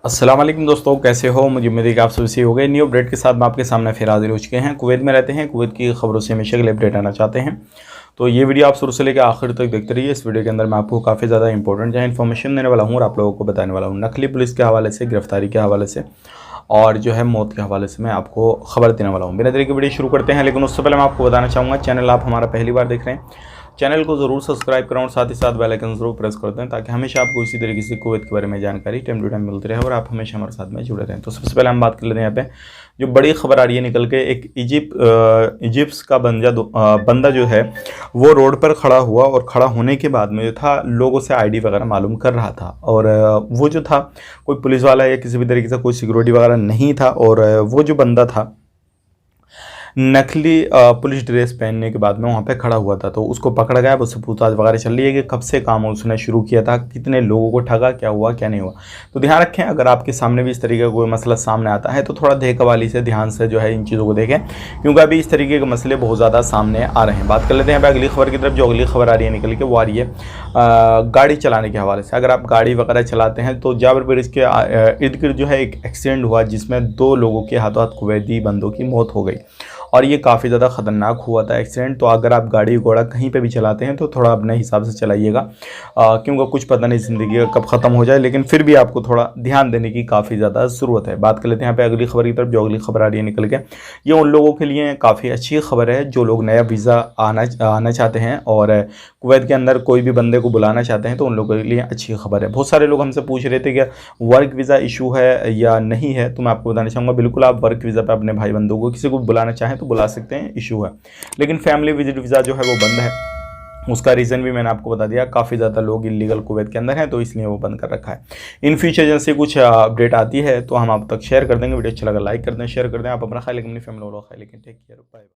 अस्सलाम वालेकुम दोस्तों, कैसे हो? मुझे उम्मीद है कि आप सभी सही हो गए। न्यू अपडेट के साथ मैं आपके सामने फिर हाजिर हो चुके हैं। कुवैत में रहते हैं, कुवैत की खबरों से हमेशा के लिए अपडेट आना चाहते हैं तो ये वीडियो आप शुरू से लेकर आखिर तक देखते रहिए। इस वीडियो के अंदर मैं आपको काफ़ी ज़्यादा इंपॉर्टेंट जो है इन्फॉर्मेशन देने वाला हूँ और आप लोगों को बताने वाला हूँ नकली पुलिस के हवाले से, गिरफ्तारी के हवाले से और जो है मौत के हवाले से मैं आपको खबर देने वाला हूँ। बिना देरी के वीडियो शुरू करते हैं, लेकिन उससे पहले मैं आपको बताना चाहूँगा, चैनल आप हमारा पहली बार देख रहे हैं, चैनल को ज़रूर सब्सक्राइब करें और साथ ही साथ बेल आइकन ज़रूर प्रेस कर दें ताकि हमेशा आपको इसी तरीके से कुवैत के बारे में जानकारी टाइम टू टाइम मिलती रहे और आप हमेशा हमारे साथ में जुड़े रहें। तो सबसे पहले हम बात कर लेते हैं यहाँ पे जो बड़ी खबर आ रही है निकल के, एक इजिप्ट का बंदा जो है वो रोड पर खड़ा हुआ और खड़ा होने के बाद में जो था लोगों से आईडी वगैरह मालूम कर रहा था और वो जो था कोई पुलिस वाला या किसी भी तरीके से कोई सिक्योरिटी वगैरह नहीं था और वो जो बंदा था नकली पुलिस ड्रेस पहनने के बाद में वहाँ पे खड़ा हुआ था। तो उसको पकड़ा गया, उससे पूछताछ वगैरह चल रही है कि कब से काम उसने शुरू किया था, कितने लोगों को ठगा, क्या हुआ क्या नहीं हुआ। तो ध्यान रखें, अगर आपके सामने भी इस तरीके का कोई मसला सामने आता है तो थोड़ा देखभाली से ध्यान से जो है इन चीज़ों को देखें, क्योंकि अभी इस तरीके के मसले बहुत ज़्यादा सामने आ रहे हैं। बात कर लेते हैं यहाँ अगली खबर की तरफ। जो अगली खबर आ रही है निकल के वो आ रही है गाड़ी चलाने के हवाले से। अगर आप गाड़ी वगैरह चलाते हैं तो जाबर ब्रिज के इर्द गिर्द जो है एक एक्सीडेंट हुआ जिसमें 2 लोगों के हाथों हाथ कुवैती बंदों की मौत हो गई और ये काफ़ी ज़्यादा ख़तरनाक हुआ था एक्सीडेंट। तो अगर आप गाड़ी घोड़ा कहीं पे भी चलाते हैं तो थोड़ा अपने हिसाब से चलाइएगा, क्योंकि कुछ पता नहीं ज़िंदगी का कब ख़त्म हो जाए, लेकिन फिर भी आपको थोड़ा ध्यान देने की काफ़ी ज़्यादा ज़रूरत है। बात कर लेते हैं यहाँ पे अगली खबर की तरफ। जो अगली खबर आ रही है निकल के, ये उन लोगों के लिए काफ़ी अच्छी खबर है जो लोग नया वीज़ा आना चाहते हैं और कुवैत के अंदर कोई भी बंदे को बुलाना चाहते हैं, तो उन लोगों के लिए अच्छी खबर है। बहुत सारे लोग हमसे पूछ रहे थे कि वर्क वीज़ा इशू है या नहीं है, तो मैं आपको बताना चाहूँगा बिल्कुल आप वर्क वीज़ा पे अपने भाई बंधुओं को किसी को बुलाना चाहें तो बुला सकते हैं, इशू है। लेकिन फैमिली विजिट वीज़ा जो है वो बंद है। उसका रीज़न भी मैंने आपको बता दिया, काफ़ी ज़्यादा लोग इलीगल कुवैत के अंदर हैं तो इसलिए वो बंद कर रखा है। इन फ्यूचर जैसे कुछ अपडेट आती है तो हम आप तक शेयर कर देंगे। वीडियो अच्छा लगा लाइक कर दें, शेयर कर दें। आप अपना ख्याल, अपनी फैमिली वालों का ख्याल, लेकिन टेक केयर, बाय।